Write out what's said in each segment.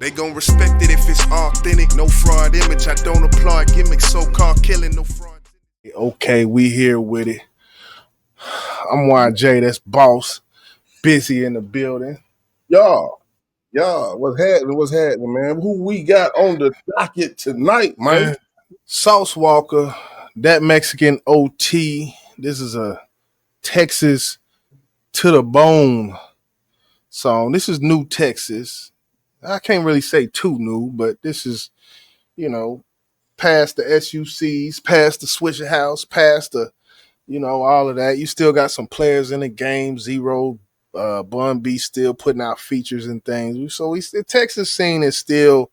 They gon' respect it if it's authentic, no fraud image. I don't applaud gimmicks, so-called killing, no fraud. Okay, we here with it. I'm YJ, that's boss. Busy in the building. Y'all, what's happening, man? Who we got on the docket tonight, man? Sauce Walka, that Mexican OT. This is a Texas to the bone song. This is new Texas. I can't really say too new, but this is, past the SUCs, past the Swisher House, past the, all of that. You still got some players in the game. Zero, Bun B still putting out features and things. So the Texas scene is still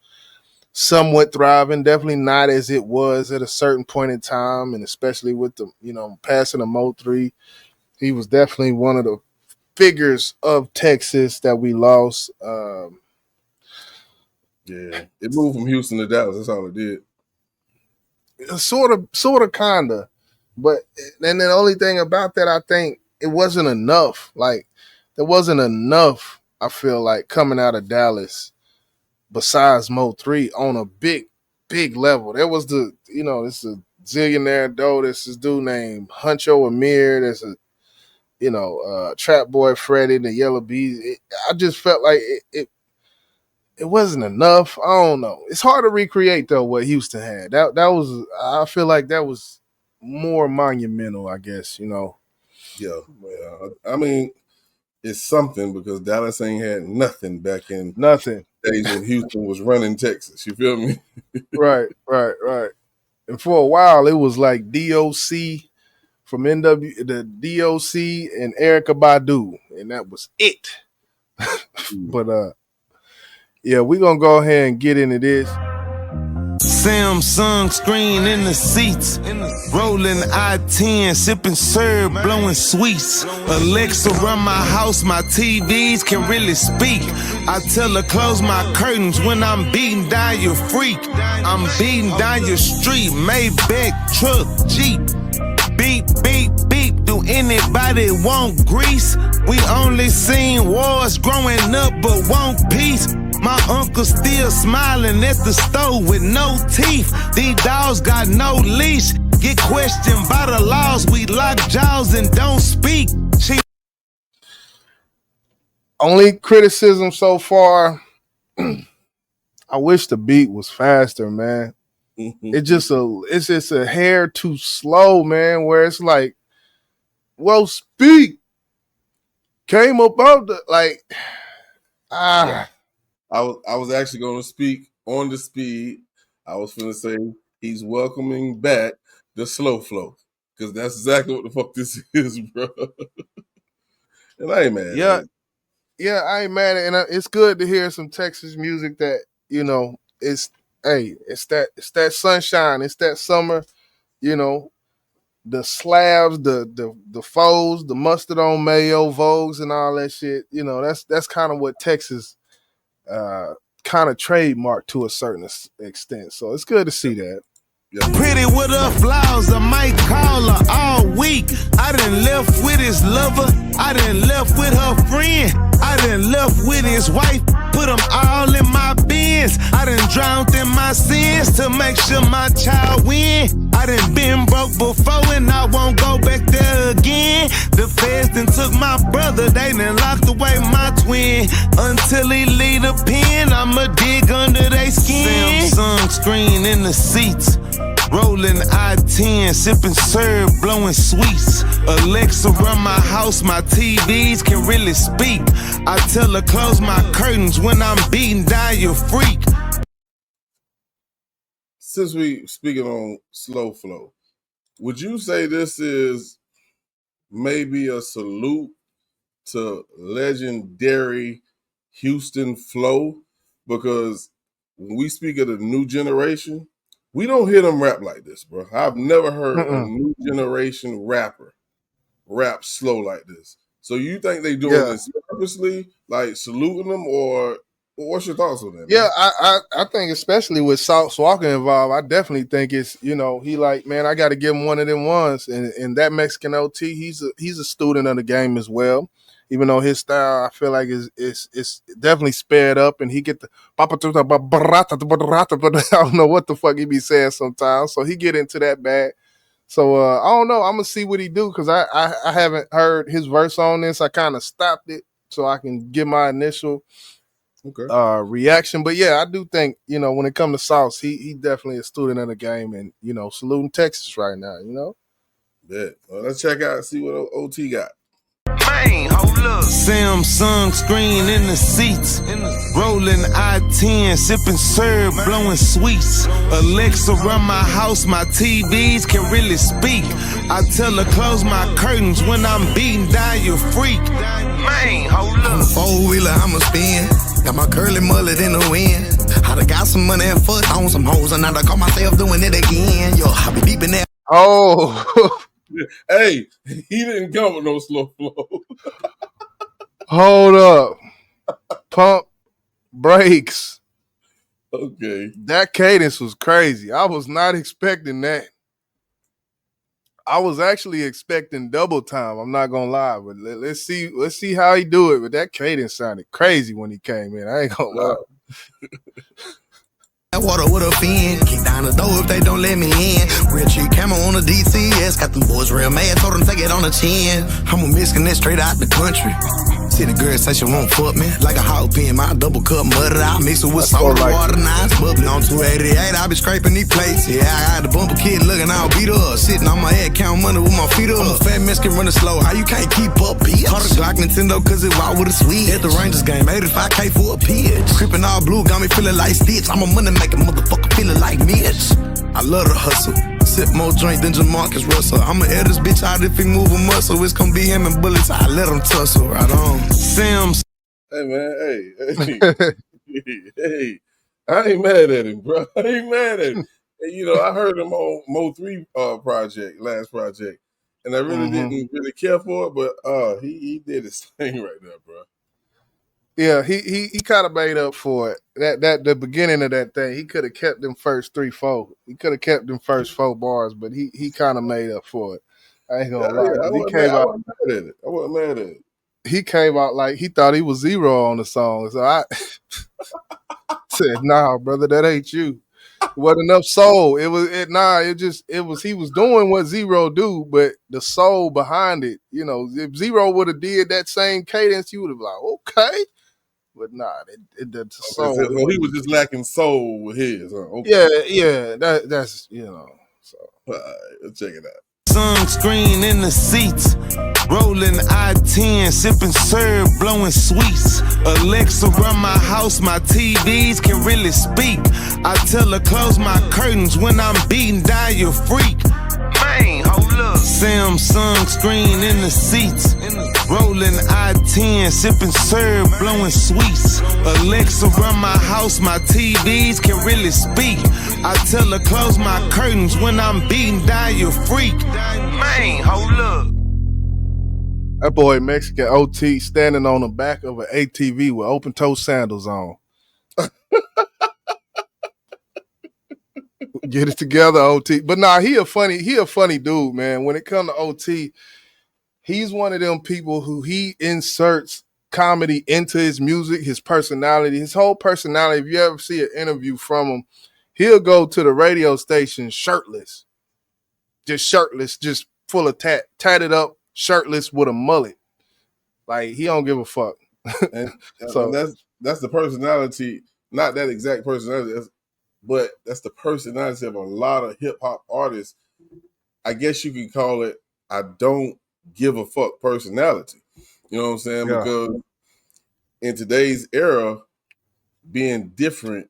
somewhat thriving. Definitely not as it was at a certain point in time, and especially with the, passing of Mo 3. He was definitely one of the figures of Texas that we lost. Yeah, it moved from Houston to Dallas. That's all it did. Sort of, kinda. But and the only thing about that, I think it wasn't enough. Like there wasn't enough. I feel like coming out of Dallas, besides Mo 3 on a big level. There was this is a zillionaire though. There's this dude named Huncho Amir. There's a Trap Boy Freddy, the Yellow Bees. I just felt like it wasn't enough. I don't know. It's hard to recreate though what Houston had. That was, I feel like that was more monumental, I guess, Yeah. I mean, it's something because Dallas ain't had nothing back in nothing. days when Houston was running Texas. You feel me? Right. And for a while it was like DOC from the DOC and Erykah Badu, and that was it. But yeah, we're gonna go ahead and get into this. Samsung screen in the seats, rolling I-10, sipping syrup, blowing sweets. Alexa run my house, my TVs can really speak. I tell her close my curtains when I'm beating down your freak. I'm beating down your street, Maybach, truck, Jeep. Beep, beep, beep, do anybody want grease? We only seen wars growing up but want peace. My uncle still smiling at the store with no teeth. These dogs got no leash. Get questioned by the laws. We lock jaws and don't speak. Only criticism so far, I wish the beat was faster, man. It's just a hair too slow, man, where it's like, well, speak. Came about the I was actually going to speak on the speed. I was going to say he's welcoming back the slow flow because that's exactly what the fuck this is, bro. And I ain't mad. Yeah, I ain't mad at it. And it's good to hear some Texas music that it's that sunshine, it's that summer, the slabs, the foes, the mustard on mayo, Vogues, and all that shit. That's kind of what Texas kind of trademark to a certain extent. So it's good to see that. Yeah. Pretty with her flaws, I might call her all week. I done left with his lover, I done left with her friend, I done left with his wife, put them all in my bins. I done drowned in my sins to make sure my child win. I done been broke before and I won't go back there again. The feds done took my brother, they done locked away my twin. Until he leave the pen, I'ma dig under they skin. Samsung screen in the seats, rolling I-10, sipping syrup, blowing sweets. Alexa run my house, my TVs can really speak. I tell her close my curtains when I'm beating down your freak. Since we speaking on slow flow, would you say this is maybe a salute to legendary Houston flow? Because when we speak of the new generation, we don't hear them rap like this, bro. I've never heard a new generation rapper rap slow like this. So you think they doing this purposely, like saluting them, or what's your thoughts on that? Yeah, I think especially with Sauce Walka involved, I definitely think it's, he like, man, I got to give him one of them ones. And that Mexican OT, he's a student of the game as well. Even though his style, I feel like is definitely sped up, and he get the I don't know what the fuck he be saying sometimes. So he get into that bag. So I don't know. I'm gonna see what he do because I haven't heard his verse on this. I kind of stopped it so I can give my initial reaction. But yeah, I do think when it comes to Sauce, he definitely a student of the game, and saluting Texas right now. Yeah. Well, let's check out see what OT got. Man, hold up. Samsung screen in the seats. Rolling I-10, sipping syrup, blowing sweets. Alexa run my house, my TVs can really speak. I tell her close my curtains when I'm beating down your freak. Man, hold up. Four-wheeler, I'ma spin. Got my curly mullet in the wind. I done got some money and fucked on some hoes, and I caught myself doing it again. Yo, I be deep in that. Oh, Hey, he didn't come with no slow flow. hold up. Pump brakes. Okay. That cadence was crazy. I was not expecting that. I was actually expecting double time. I'm not gonna lie, but let's see how he do it. But that cadence sounded crazy when he came in. I ain't gonna lie. That water with a fin. Kick down the door if they don't let me in. Real cheap camera on the DTS. Got them boys real mad. Told them take it on the chin. I'm a Mexican that straight out the country. See the girl say she won't fuck me. Like a hot pin, my double cup mudder. I mix it with soda water, nice bubbly. On 288, I be scraping these plates. Yeah, I got the bumper kid looking all beat up. Sitting on my head, count money with my feet up. I'm a fat Mexican running slow. How you can't keep up, bitch? Caught a Glock Nintendo cause it walk with a switch. At the Rangers game, 85K for a pitch. Crippin' all blue, got me feeling like Stitch. I'm a money making motherfucker feeling like Mitch. I love the hustle. Sip more drink than Jamarcus Russell. I'ma air this bitch out if he move a muscle. It's gonna be him and bullets. I let him tussle. Right on. Sam's. Hey man, hey, I ain't mad at him, bro. I ain't mad at him. And, I heard him on Mo 3 last project, and I really didn't really care for it, but he did his thing right there, bro. Yeah, he kind of made up for it. That the beginning of that thing, he could have kept them first 3-4. He could have kept them first 4 bars, but he kind of made up for it. I ain't gonna lie. I wasn't mad at it. I wasn't mad at it. He came out like he thought he was Zero on the song. So I said, "Nah, brother, that ain't you. It wasn't enough soul. He was doing what Zero do, but the soul behind it, if Zero would have did that same cadence, you would have like, okay. But nah, the soul. So he was just lacking soul with his. Okay. Yeah, that's So let's check it out. Sunscreen in the seats. Rolling I-10, sipping syrup, blowing sweets. Alexa run my house, my TVs can really speak. I tell her close my curtains when I'm beating down your freak. Man, hold up. Samsung screen in the seats. Rolling I-10, sipping syrup, blowing sweets. Alexa run my house, my TVs can really speak. I tell her close my curtains when I'm beating down your freak. Man, hold up. That boy Mexican OT standing on the back of an ATV with open toe sandals on. Get it together, OT. But nah, he a funny dude, man. When it comes to OT, he's one of them people who he inserts comedy into his music, his personality, his whole personality. If you ever see an interview from him, he'll go to the radio station shirtless, just full of tatted up, shirtless with a mullet. Like he don't give a fuck. and that's the personality, not that exact personality, but that's the personality of a lot of hip hop artists. I guess you could call it I don't give a fuck personality. You know what I'm saying? Yeah. Because in today's era, being different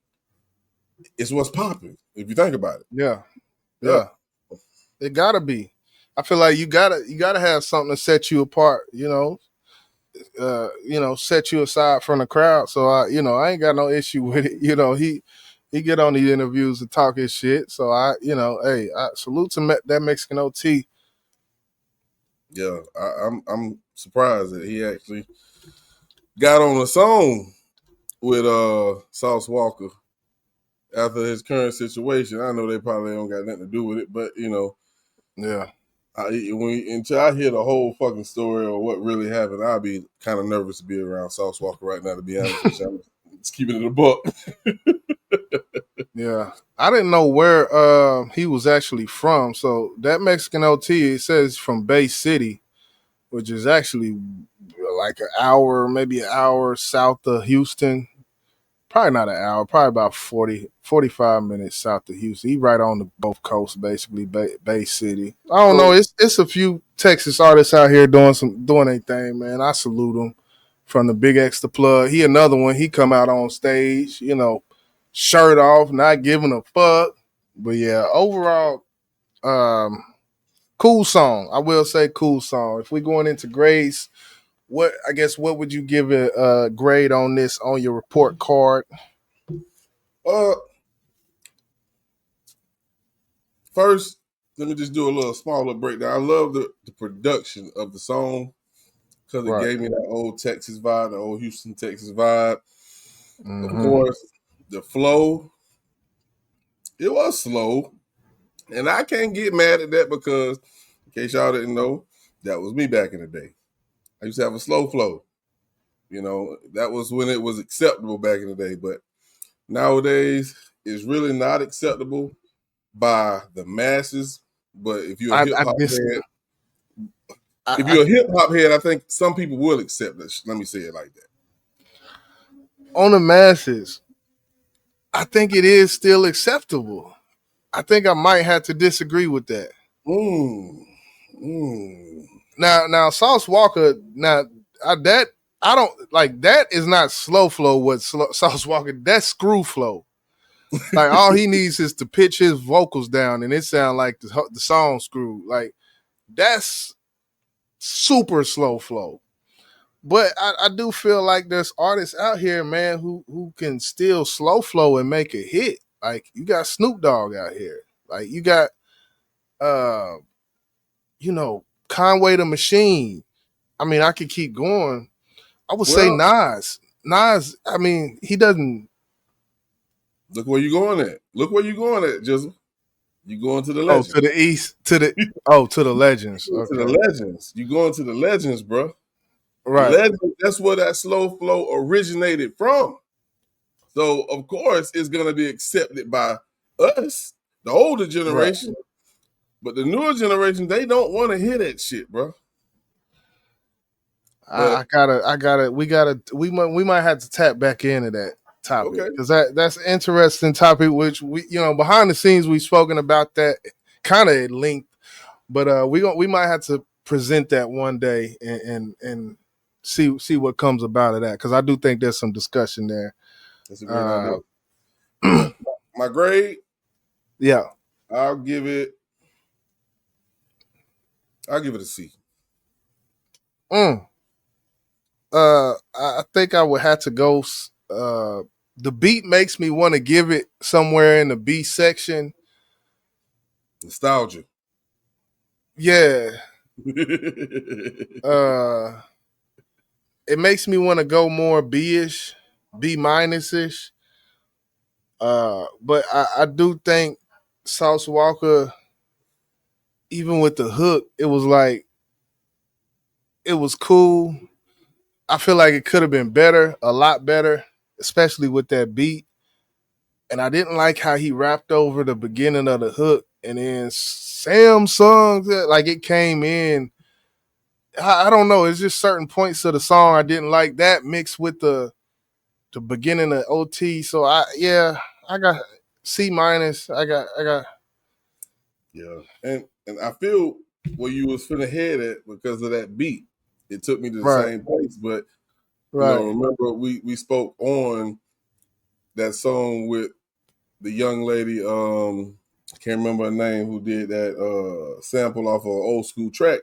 is what's popping. If you think about it. Yeah. It gotta be. I feel like you gotta have something to set you apart, set you aside from the crowd. So I ain't got no issue with it. He get on the interviews and talk his shit. So I salute to that Mexican OT. Yeah, I'm surprised that he actually got on a song with Sauce Walka after his current situation. I know they probably don't got nothing to do with it, but Yeah. Until I hear the whole fucking story or what really happened, I'll be kind of nervous to be around Sauce Walker right now. To be honest with you, I'm just keeping it a buck. Yeah. I didn't know where he was actually from. So that Mexican OT, it says from Bay City, which is actually like an hour, maybe an hour south of Houston. Probably not an hour, probably about 45 minutes south of Houston. He right on the Gulf Coast, basically, Bay City. I don't know. So, It's a few Texas artists out here doing their thing, man. I salute them. From the Big X the Plug. He another one. He come out on stage, shirt off, not giving a fuck. But yeah, overall, um, cool song. I will say cool song. If we going into grades, what would you give a grade on this on your report card? uh, first, let me just do a small little breakdown. I love the production of the song because it Right. gave me that old Texas vibe, the old Houston, Texas vibe. Of Mm-hmm. course, the flow, it was slow. And I can't get mad at that because, in case y'all didn't know, that was me back in the day. I used to have a slow flow. That was when it was acceptable back in the day. But nowadays, it's really not acceptable by the masses. But if you're a hip hop head, I think some people will accept it. Let me say it like that. On the masses, I think it is still acceptable. I think I might have to disagree with that. Now, Sauce Walker. That I don't like. That is not slow flow. Sauce Walker? That's screw flow. Like all he needs is to pitch his vocals down, and it sounds like the song screw. Like that's super slow flow. But I do feel like there's artists out here, man, who can still slow flow and make a hit. Like you got Snoop Dogg out here. Like you got Conway the Machine. I mean, I could keep going. I would say Nas. Nas, I mean, he doesn't. Look where you going at. Jizzle. You going to the legends. To the east, to the legends. Okay. To the legends. You going to the legends, bro. Right. Legends, that's where that slow flow originated from. So, of course, it's going to be accepted by us, the older generation. Right. But the newer generation, they don't want to hear that shit, bro. We might have to tap back into that topic because that's an interesting topic. Which behind the scenes we've spoken about that kind of at length, but we might have to present that one day and see what comes about of that because I do think there's some discussion there. That's a great idea. My grade, yeah, I'll give it a C. I think I would have to go. The beat makes me want to give it somewhere in the B section. Nostalgia. Yeah. It makes me want to go more B-ish, B-ish. But I do think Sauce Walker, even with the hook, it was cool. I feel like it could have been better, a lot better, especially with that beat. And I didn't like how he rapped over the beginning of the hook and then Samsung, like it came in. I don't know. It's just certain points of the song I didn't like that mixed with the beginning of OT. So I got C-. I got. Yeah. And I feel where you was finna head at because of that beat. It took me to the same place, but remember we spoke on that song with the young lady, I can't remember her name, who did that sample off of an old school track.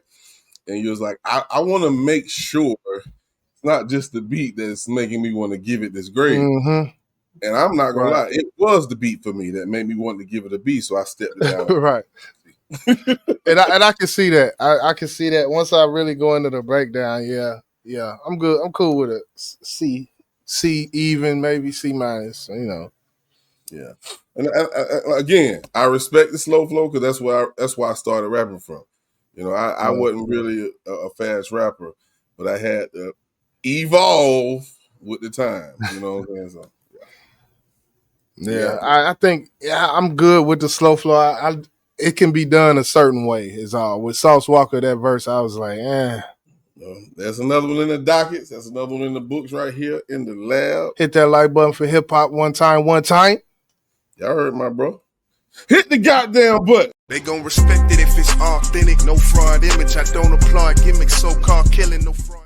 And you was like, I want to make sure it's not just the beat that's making me want to give it this grade. Mm-hmm. And I'm not going to lie, it was the beat for me that made me want to give it a B, so I stepped it down. Right. and I can see that. I can see that once I really go into the breakdown. Yeah, I'm good. I'm cool with it. C even, maybe C-. Yeah, and again, I respect the slow flow because that's why I started rapping from. You know, I wasn't really a fast rapper, but I had to evolve with the time. You know what I'm saying? So, yeah. I think I'm good with the slow flow. It can be done a certain way. Is all with Sauce Walka. That verse, I was like, There's another one in the dockets. That's another one in the books right here in the lab. Hit that like button for hip hop one time. Y'all heard my bro. Hit the goddamn button. They gon' respect it if it's authentic, no fraud image. I don't applaud gimmicks, so-called killing, no fraud.